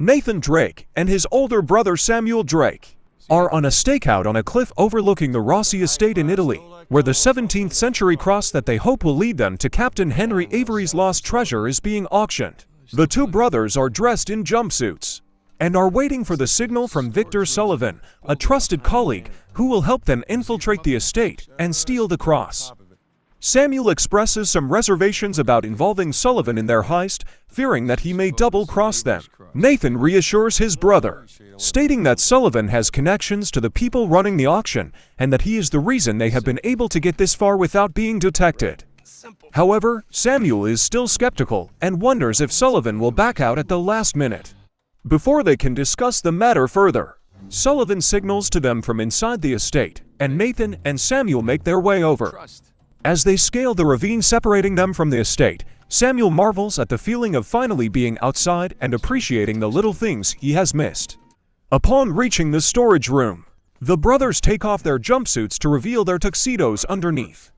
Nathan Drake and his older brother Samuel Drake are on a stakeout on a cliff overlooking the Rossi Estate in Italy, where the 17th century cross that they hope will lead them to Captain Henry Avery's lost treasure is being auctioned. The two brothers are dressed in jumpsuits and are waiting for the signal from Victor Sullivan, a trusted colleague who will help them infiltrate the estate and steal the cross. Samuel expresses some reservations about involving Sullivan in their heist, fearing that he may double-cross them. Nathan reassures his brother, stating that Sullivan has connections to the people running the auction and that he is the reason they have been able to get this far without being detected. However, Samuel is still skeptical and wonders if Sullivan will back out at the last minute. Before they can discuss the matter further, Sullivan signals to them from inside the estate, and Nathan and Samuel make their way over. As they scale the ravine separating them from the estate, Samuel marvels at the feeling of finally being outside and appreciating the little things he has missed. Upon reaching the storage room, the brothers take off their jumpsuits to reveal their tuxedos underneath.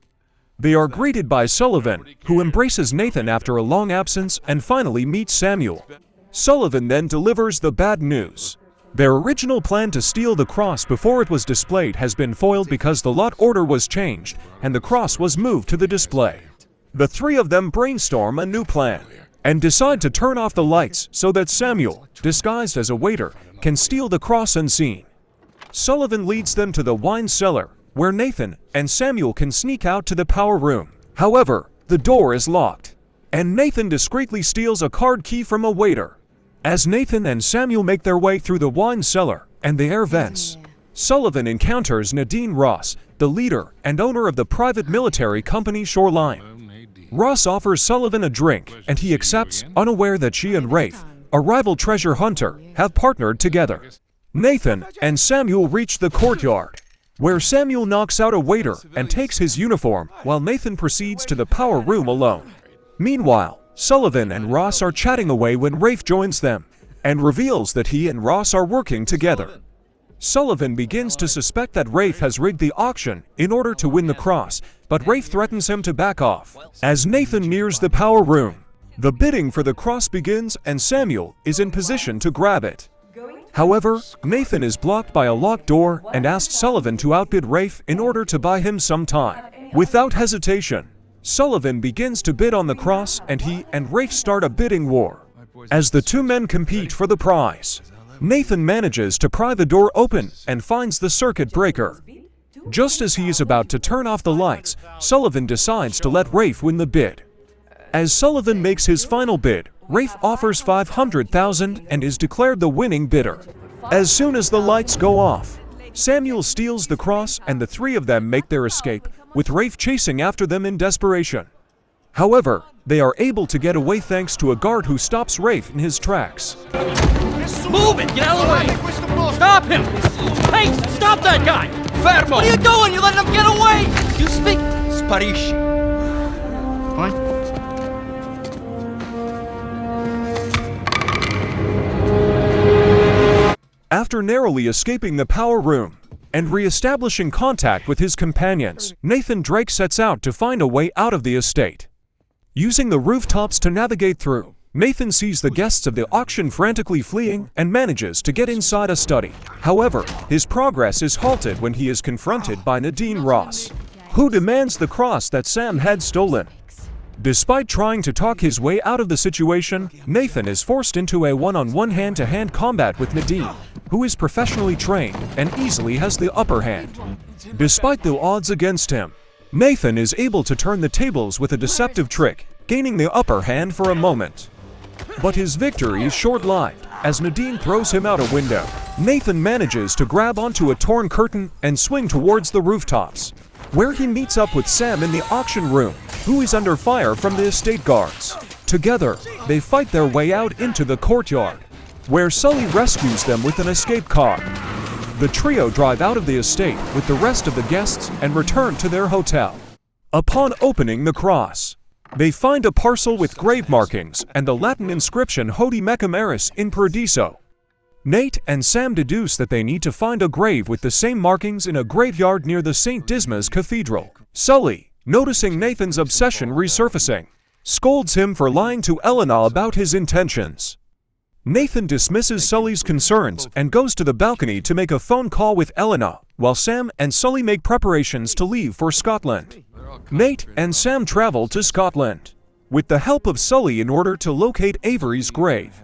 They are greeted by Sullivan, who embraces Nathan after a long absence and finally meets Samuel. Sullivan then delivers the bad news. Their original plan to steal the cross before it was displayed has been foiled because the lot order was changed and the cross was moved to the display. The three of them brainstorm a new plan and decide to turn off the lights so that Samuel, disguised as a waiter, can steal the cross unseen. Sullivan leads them to the wine cellar, where Nathan and Samuel can sneak out to the power room. However, the door is locked, and Nathan discreetly steals a card key from a waiter. As Nathan and Samuel make their way through the wine cellar and the air vents, Sullivan encounters Nadine Ross, the leader and owner of the private military company Shoreline. Ross offers Sullivan a drink, and he accepts, unaware that she and Rafe, a rival treasure hunter, have partnered together. Nathan and Samuel reach the courtyard, where Samuel knocks out a waiter and takes his uniform, while Nathan proceeds to the power room alone. Meanwhile, Sullivan and Ross are chatting away when Rafe joins them and reveals that he and Ross are working together. Sullivan begins to suspect that Rafe has rigged the auction in order to win the cross, but Rafe threatens him to back off. As Nathan nears the power room, the bidding for the cross begins and Samuel is in position to grab it. However, Nathan is blocked by a locked door and asks Sullivan to outbid Rafe in order to buy him some time. Without hesitation, Sullivan begins to bid on the cross, and he and Rafe start a bidding war. As the two men compete for the prize, Nathan manages to pry the door open and finds the circuit breaker. Just as he is about to turn off the lights, Sullivan decides to let Rafe win the bid. As Sullivan makes his final bid, Rafe offers $500,000 and is declared the winning bidder. As soon as the lights go off, Samuel steals the cross and the three of them make their escape, with Rafe chasing after them in desperation. However, they are able to get away thanks to a guard who stops Rafe in his tracks. Move it! Get out of the way! Stop him! Hey! Stop that guy! Fermo! What are you doing? You letting him get away? You speak... Sparisci. Fine. After narrowly escaping the power room and re-establishing contact with his companions, Nathan Drake sets out to find a way out of the estate. Using the rooftops to navigate through, Nathan sees the guests of the auction frantically fleeing and manages to get inside a study. However, his progress is halted when he is confronted by Nadine Ross, who demands the cross that Sam had stolen. Despite trying to talk his way out of the situation, Nathan is forced into a one-on-one hand-to-hand combat with Nadine, who is professionally trained and easily has the upper hand. Despite the odds against him, Nathan is able to turn the tables with a deceptive trick, gaining the upper hand for a moment. But his victory is short-lived, as Nadine throws him out a window. Nathan manages to grab onto a torn curtain and swing towards the rooftops, where he meets up with Sam in the auction room, who is under fire from the estate guards. Together, they fight their way out into the courtyard, where Sully rescues them with an escape car. The trio drive out of the estate with the rest of the guests and return to their hotel. Upon opening the cross, they find a parcel with grave markings and the Latin inscription Hodie Mecum Eris in Paradiso. Nate and Sam deduce that they need to find a grave with the same markings in a graveyard near the Saint Dismas Cathedral. Sully, noticing Nathan's obsession resurfacing, scolds him for lying to Elena about his intentions. Nathan dismisses Sully's concerns and goes to the balcony to make a phone call with Elena, while Sam and Sully make preparations to leave for Scotland. Nate and Sam travel to Scotland with the help of Sully in order to locate Avery's grave.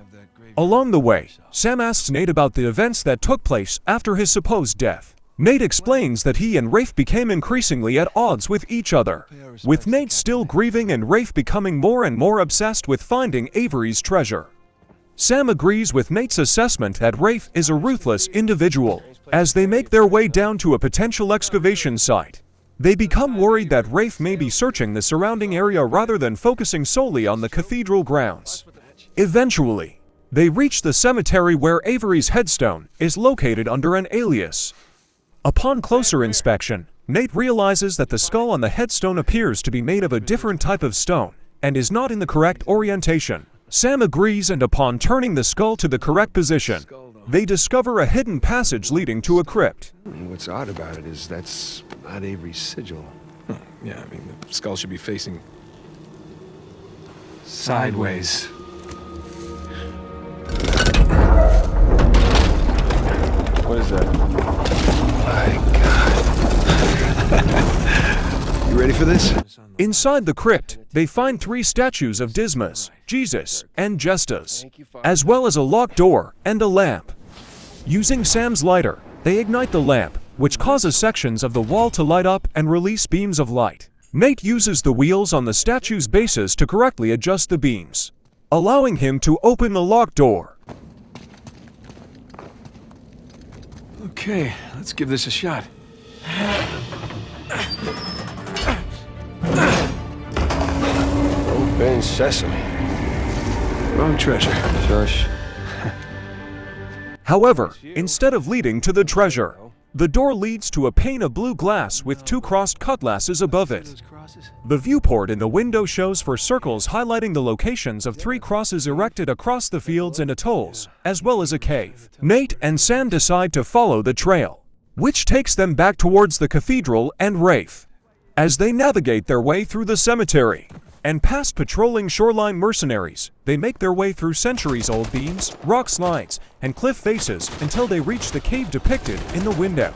Along the way, Sam asks Nate about the events that took place after his supposed death. Nate explains that he and Rafe became increasingly at odds with each other, with Nate still grieving and Rafe becoming more and more obsessed with finding Avery's treasure. Sam agrees with Nate's assessment that Rafe is a ruthless individual. As they make their way down to a potential excavation site, they become worried that Rafe may be searching the surrounding area rather than focusing solely on the cathedral grounds. Eventually, they reach the cemetery where Avery's headstone is located under an alias. Upon closer inspection, Nate realizes that the skull on the headstone appears to be made of a different type of stone and is not in the correct orientation. Sam agrees, and upon turning the skull to the correct position, they discover a hidden passage leading to a crypt. What's odd about it is that's not Avery's sigil. Yeah, I mean, the skull should be facing sideways. What is that? My God. You ready for this? Inside the crypt, they find 3 statues of Dismas, Jesus, and Justus, as well as a locked door and a lamp. Using Sam's lighter, they ignite the lamp, which causes sections of the wall to light up and release beams of light. Nate uses the wheels on the statue's bases to correctly adjust the beams, allowing him to open the locked door. Okay, let's give this a shot. Open sesame. Wrong treasure. Shush. However, instead of leading to the treasure, the door leads to a pane of blue glass with 2 crossed cutlasses above it. The viewport in the window shows 4 circles highlighting the locations of 3 crosses erected across the fields and atolls, as well as a cave. Nate and Sam decide to follow the trail, which takes them back towards the cathedral and Rafe. As they navigate their way through the cemetery and past patrolling shoreline mercenaries, they make their way through centuries-old beams, rock slides, and cliff faces until they reach the cave depicted in the window.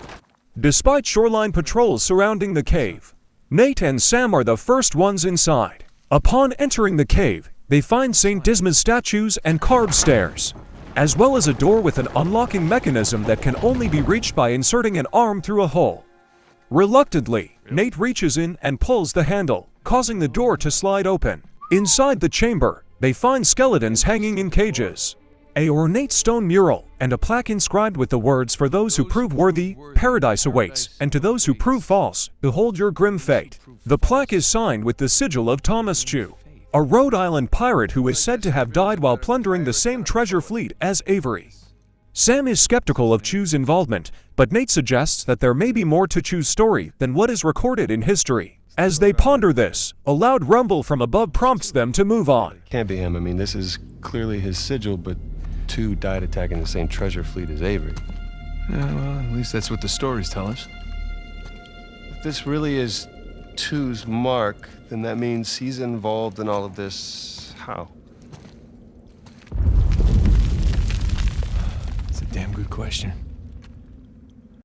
Despite shoreline patrols surrounding the cave, Nate and Sam are the first ones inside. Upon entering the cave, they find Saint Dismas statues and carved stairs, as well as a door with an unlocking mechanism that can only be reached by inserting an arm through a hole. Reluctantly, Nate reaches in and pulls the handle, causing the door to slide open. Inside the chamber, they find skeletons hanging in cages, a ornate stone mural, and a plaque inscribed with the words, "For those who prove worthy, paradise awaits, and to those who prove false, behold your grim fate." The plaque is signed with the sigil of Thomas Chew, a Rhode Island pirate who is said to have died while plundering the same treasure fleet as Avery. Sam is skeptical of Chew's involvement, but Nate suggests that there may be more to Chew's story than what is recorded in history. As they ponder this, a loud rumble from above prompts them to move on. Can't be him. I mean, this is clearly his sigil, but 2 died attacking the same treasure fleet as Avery. Yeah, well, at least that's what the stories tell us. If this really is 2's mark, then that means he's involved in all of this. How? It's a damn good question.